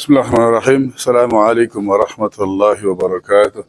بسم الله الرحمن الرحيم. السلام عليكم ورحمة الله وبركاته.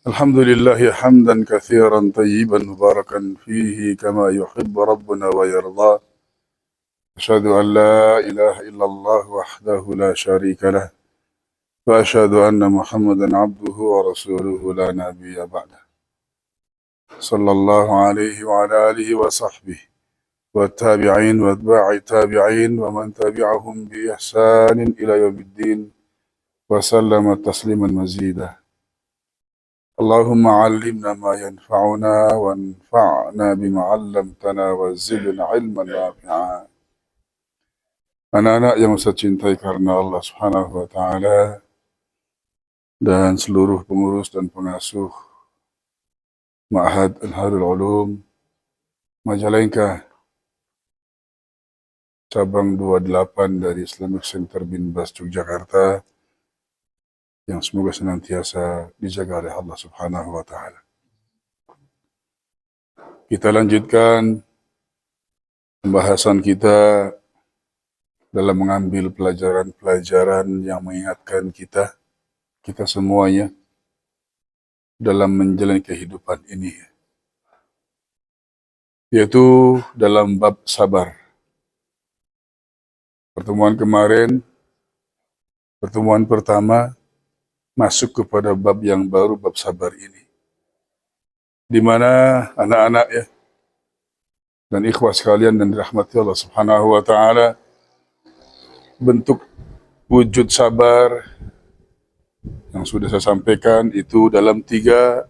الحمد لله حمدا كثيرا طيبا مباركا فيه كما يحب ربنا ويرضى. أشهد أن لا إله إلا الله وحده لا شريك له، وأشهد أن محمدا عبده ورسوله لا نبي بعده، صلى الله عليه وعلى آله وصحبه والتابعين واتباع التابعين ومن تبعهم بإحسان إلى يوم الدين وسلم تسليما مزيدا. اللهم علمنا ما ينفعنا وانفعنا بما علمتنا وزدنا علما نافعا. Anak-anak yang saya cintai karena Allah Subhanahu wa Ta'ala, dan seluruh pengurus dan pengasuh Ma'had Anharul Ulum Majalengka cabang 28 dari Islamic Center Bin Bas Yogyakarta, yang semoga senantiasa dijaga oleh Allah Subhanahu wa Ta'ala. Kita lanjutkan pembahasan kita dalam mengambil pelajaran-pelajaran yang mengingatkan kita semuanya dalam menjalani kehidupan ini, yaitu dalam bab sabar. Pertemuan kemarin, pertemuan pertama, masuk kepada bab yang baru, bab sabar ini, di mana anak-anak dan ikhwah sekalian dan dirahmati Allah Subhanahu wa Ta'ala, bentuk wujud sabar yang sudah saya sampaikan itu dalam 3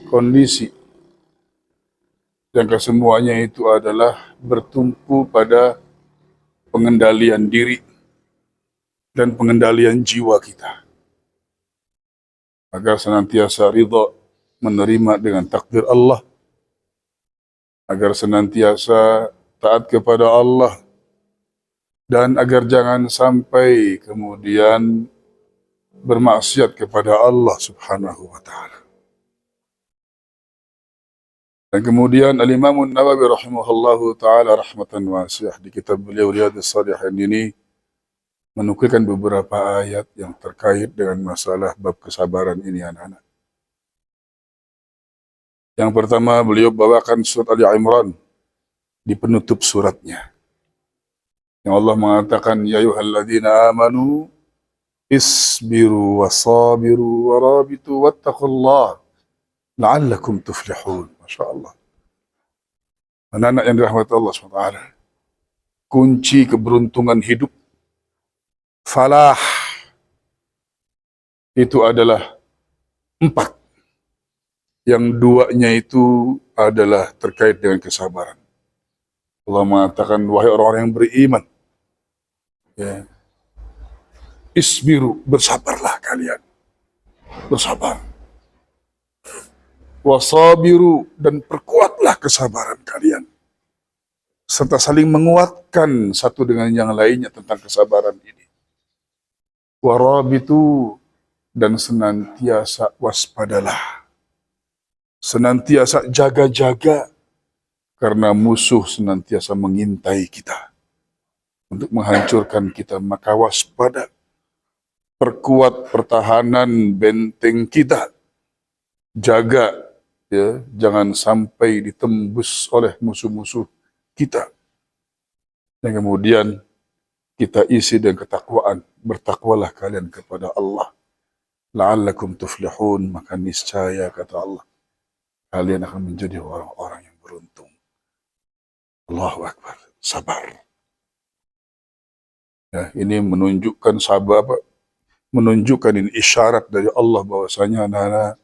kondisi, yang kesemuanya itu adalah bertumpu pada pengendalian diri dan pengendalian jiwa kita, agar senantiasa ridha menerima dengan takdir Allah, agar senantiasa taat kepada Allah, dan agar jangan sampai kemudian bermaksiat kepada Allah Subhanahu wa Ta'ala. Dan kemudian Al-Imam Nawawi rahimahullahu ta'ala rahmatan wasi'ah di kitab beliau Riyadhus Shalihin ini menukilkan beberapa ayat yang terkait dengan masalah bab kesabaran ini, anak-anak. Yang pertama, beliau bawakan surat Ali Imran di penutup suratnya, yang Allah mengatakan, ya ayyuhalladzina amanu isbiru wasabiru warabitu wattaqullah la'allakum tuflihun. Masya Allah. Anak-anak yang dirahmati Allah SWT, kunci keberuntungan hidup, falah, itu adalah 4. Yang 2-nya itu adalah terkait dengan kesabaran. Allah mengatakan, wahai orang-orang yang beriman, isbiru, bersabarlah kalian, bersabar. Wasabiru, dan perkuatlah kesabaran kalian, serta saling menguatkan satu dengan yang lainnya tentang kesabaran ini. Warabitu, dan senantiasa waspadalah, senantiasa jaga-jaga, karena musuh senantiasa mengintai kita untuk menghancurkan kita. Maka waspada, perkuat pertahanan benteng kita, jaga jangan sampai ditembus oleh musuh-musuh kita. Dan kemudian kita isi dengan ketakwaan, bertakwalah kalian kepada Allah, la'allakum tuflihun, maka niscaya, kata Allah, kalian akan menjadi orang-orang yang beruntung. Allahu Akbar. Sabar. Ini menunjukkan sabar, menunjukkan ini isyarat dari Allah bahwasanya anak-anak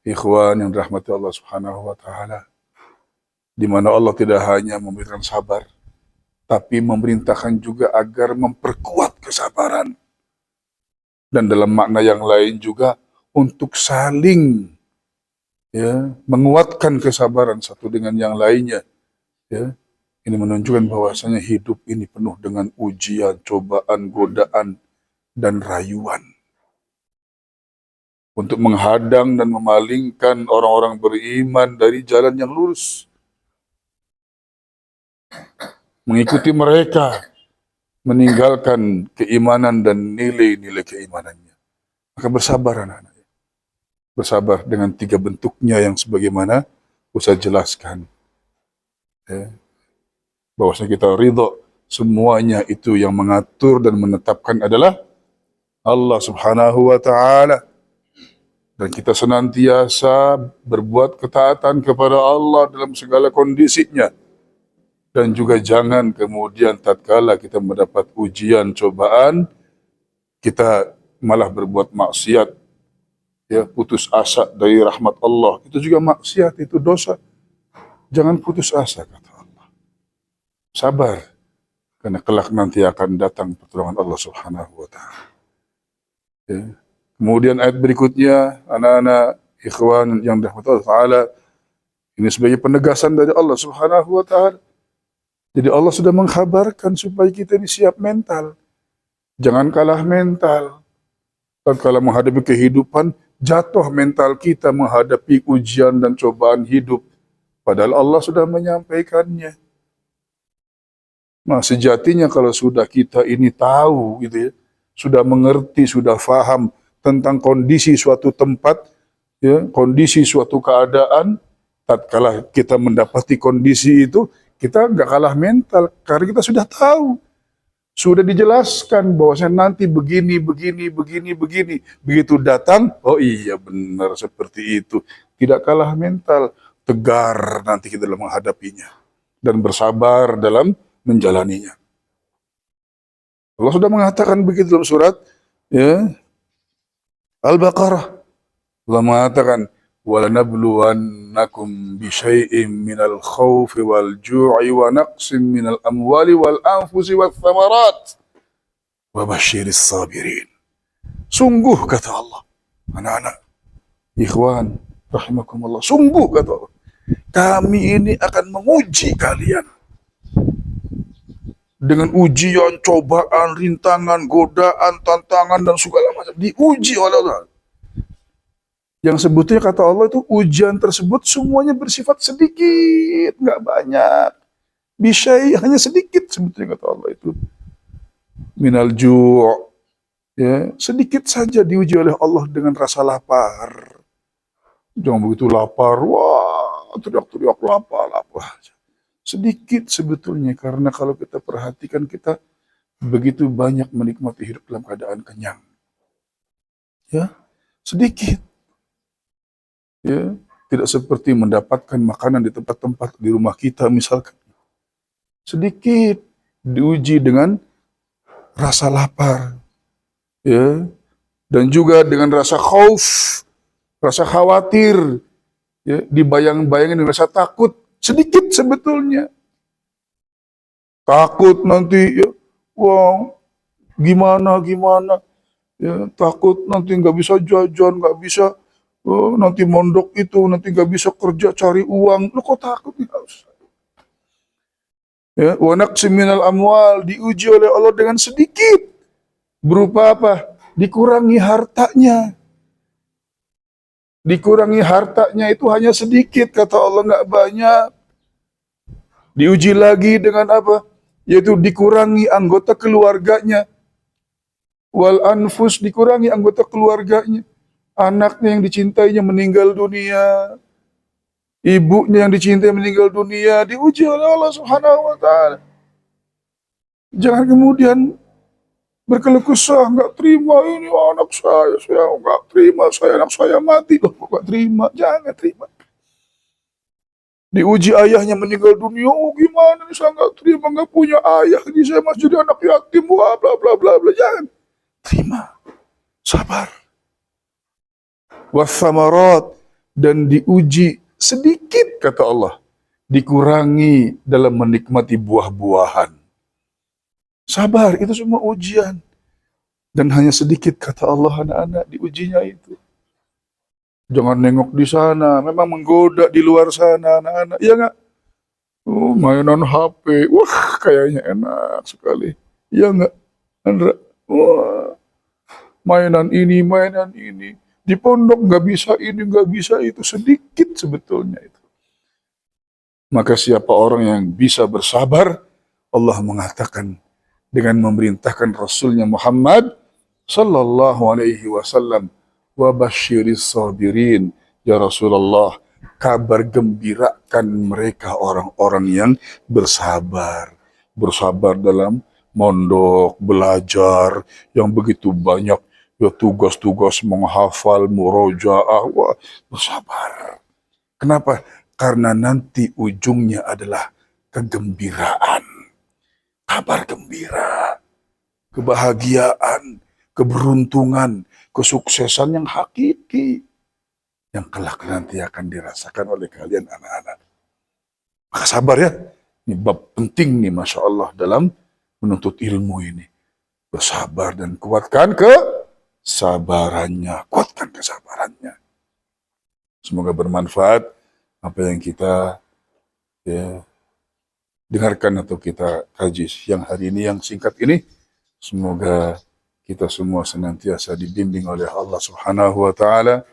ikhwan yang dirahmati Allah Subhanahu wa Ta'ala, di mana Allah tidak hanya memberikan sabar, tapi memerintahkan juga agar memperkuat kesabaran. Dan dalam makna yang lain juga untuk saling menguatkan kesabaran satu dengan yang lainnya. Ini menunjukkan bahwasanya hidup ini penuh dengan ujian, cobaan, godaan, dan rayuan, untuk menghadang dan memalingkan orang-orang beriman dari jalan yang lurus. mengikuti mereka, meninggalkan keimanan dan nilai-nilai keimanannya. Maka bersabar anak-anak. Bersabar dengan 3 bentuknya yang sebagaimana saya jelaskan. Ya. Bahwasanya kita ridho, semuanya itu yang mengatur dan menetapkan adalah Allah Subhanahu wa Ta'ala. Dan kita senantiasa berbuat ketaatan kepada Allah dalam segala kondisinya. Dan juga jangan kemudian tatkala kita mendapat ujian, cobaan, kita malah berbuat maksiat, ya, putus asa dari rahmat Allah. Itu juga maksiat, itu dosa. Jangan putus asa, kata Allah. Sabar, karena kelak nanti akan datang pertolongan Allah Subhanahu wa Ta'ala. Ya. Kemudian ayat berikutnya, anak-anak ikhwan yang dirahmati Allah Ta'ala, ini sebagai penegasan dari Allah Subhanahu wa Ta'ala. Jadi Allah sudah mengkhabarkan supaya kita ini siap mental. Jangan kalah mental. Kalau menghadapi kehidupan, jatuh mental kita menghadapi ujian dan cobaan hidup. Padahal Allah sudah menyampaikannya. Nah, sejatinya kalau sudah kita ini tahu, gitu ya, sudah mengerti, sudah faham tentang kondisi suatu tempat, ya, kondisi suatu keadaan, tatkala kita mendapati kondisi itu, kita nggak kalah mental, karena kita sudah tahu. Sudah dijelaskan bahwasanya nanti begini. Begitu datang, oh iya benar seperti itu. Tidak kalah mental, tegar nanti kita dalam menghadapinya. Dan bersabar dalam menjalaninya. Allah sudah mengatakan begitu dalam surat, ya, Al-Baqarah. Allah mengatakan, وَلَنَبْلُوَنَّكُمْ بِشَيْءٍ مِّنَ الْخَوْفِ وَالْجُوعِ وَنَقْصٍ مِّنَ الْأَمْوَالِ وَالْأَنفُسِ وَالثَّمَرَاتِ وَبَشِّرِ الصَّابِرِينَ. Sungguh, kata Allah, anak-anak, ikhwan, rahimakumullah, sungguh, kata Allah, kami ini akan menguji kalian dengan ujian, cobaan, rintangan, godaan, tantangan, dan segala macam. Diuji oleh Allah. Yang sebetulnya kata Allah itu ujian tersebut semuanya bersifat sedikit, nggak banyak. Bisyai, hanya sedikit sebetulnya kata Allah itu. Minal ju', ya, sedikit saja diuji oleh Allah dengan rasa lapar. Jangan begitu lapar, wah, teriak-teriak lapar. Sedikit sebetulnya, karena kalau kita perhatikan kita begitu banyak menikmati hidup dalam keadaan kenyang. Ya, sedikit. Ya, tidak seperti mendapatkan makanan di tempat-tempat di rumah kita misalkan. Sedikit diuji dengan rasa lapar, ya, dan juga dengan rasa khauf, rasa khawatir, ya, dibayang-bayangin dengan rasa takut. Sedikit sebetulnya. Takut nanti, ya, wah, gimana, ya, takut nanti nggak bisa jajan, nggak bisa. Oh, nanti mondok itu, nanti gak bisa kerja cari uang. Lu kok takut? Ya, wa naqsim minal amwal, diuji oleh Allah dengan sedikit. Berupa apa? Dikurangi hartanya. Dikurangi hartanya itu hanya sedikit, kata Allah, nggak banyak. Diuji lagi dengan apa? Yaitu dikurangi anggota keluarganya. Wal anfus, dikurangi anggota keluarganya. Anaknya yang dicintainya meninggal dunia, ibunya yang dicintai meninggal dunia, diuji oleh Allah Subhanahu wa Ta'ala. Jangan kemudian berkeluh kesah, nggak terima ini anak saya nggak terima, anak saya mati, loh kok nggak terima, jangan terima. Diuji ayahnya meninggal dunia, oh gimana nih saya nggak terima, nggak punya ayah, ini saya masih jadi anak yatim, wah bla bla bla bla, jangan terima, sabar. Wathamarat, dan diuji sedikit, kata Allah, dikurangi dalam menikmati buah-buahan. Sabar, itu semua ujian. Dan hanya sedikit, kata Allah, anak-anak diujinya itu. Jangan nengok di sana, memang menggoda di luar sana, anak-anak. Iya nggak? Oh, mainan HP, wah kayaknya enak sekali. Iya nggak, Andra? Wah, mainan ini. Di pondok nggak bisa ini, nggak bisa itu, sedikit sebetulnya itu. Maka siapa orang yang bisa bersabar, Allah mengatakan dengan memerintahkan Rasulnya Muhammad sallallahu alaihi wasallam, wa basyiris sabirin, ya Rasulullah, kabar gembirakan mereka orang-orang yang bersabar. Bersabar dalam mondok, belajar yang begitu banyak, ya tugas-tugas menghafal, murojaah, wah, bersabar. Kenapa? Karena nanti ujungnya adalah kegembiraan, kabar gembira, kebahagiaan, keberuntungan, kesuksesan yang hakiki, yang kelak nanti akan dirasakan oleh kalian anak-anak. Maka sabar ya, ini bab penting nih Masya Allah dalam menuntut ilmu ini. Bersabar dan kuatkan kesabarannya, kuatkan kesabarannya. Semoga bermanfaat apa yang kita ya, dengarkan atau kita kaji yang hari ini, yang singkat ini. Semoga kita semua senantiasa dibimbing oleh Allah Subhanahu wa taala,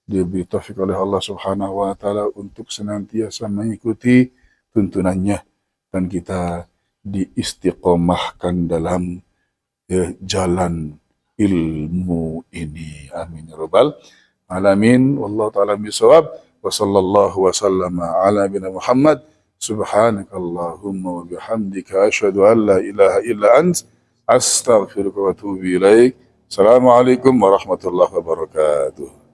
diberi taufik oleh Allah Subhanahu wa taala untuk senantiasa mengikuti tuntunannya, dan kita diistiqomahkan dalam jalan ilmu ini. Amin ya rabbal alamin. Wallahu taala bisawab. Wa sallallahu wa sallama ala nabiyina Muhammad. Subhanakallahumma wa bihamdika asyhadu an la ilaha illa ant astaghfiruka wa atubu ilaik. Assalamualaikum warahmatullahi wabarakatuh.